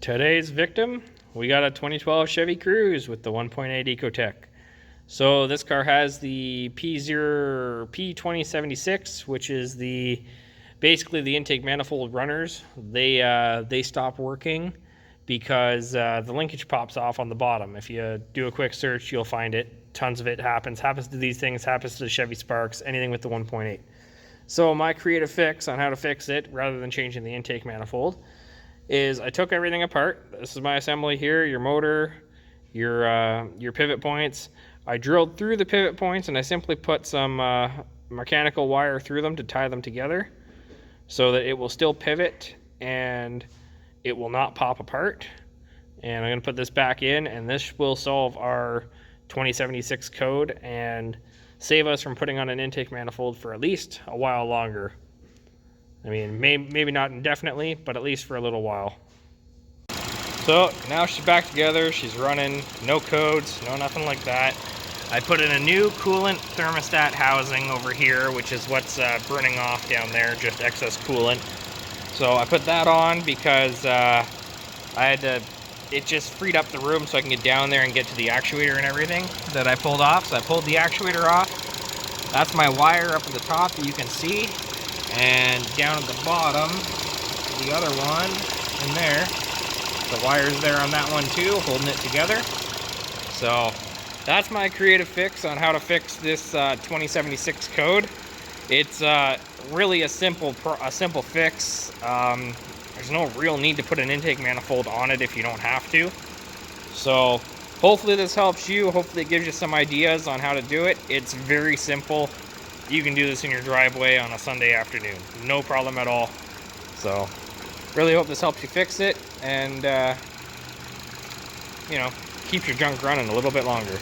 Today's victim, we got a 2012 Chevy Cruze with the 1.8 Ecotech. So this car has the p2076, which is basically the intake manifold runners. They stop working because the linkage pops off on the bottom. If you do a quick search, you'll find it. Tons of it happens to these things, happens to the Chevy Sparks, anything with the 1.8. So my creative fix on how to fix it, rather than changing the intake manifold, is I took everything apart. This is my assembly here, your motor, your pivot points. I drilled through the pivot points and I simply put some mechanical wire through them to tie them together so that it will still pivot and it will not pop apart. And I'm going to put this back in, and this will solve our 2076 code and save us from putting on an intake manifold for at least a while longer. I mean, maybe not indefinitely, but at least for a little while. So now she's back together, she's running, no codes, no nothing like that. I put in a new coolant thermostat housing over here, which is what's burning off down there, just excess coolant. So I put that on because it just freed up the room so I can get down there and get to the actuator and everything that I pulled off. So I pulled the actuator off. That's my wire up at the top that you can see. And down at the bottom, the other one in there, the wire's there on that one too, holding it together. So that's my creative fix on how to fix this 2076 code. It's really a simple fix. There's no real need to put an intake manifold on it if you don't have to. So hopefully this helps you. Hopefully it gives you some ideas on how to do it. It's very simple. You can do this in your driveway on a Sunday afternoon. No problem at all. So really hope this helps you fix it and, keeps your junk running a little bit longer.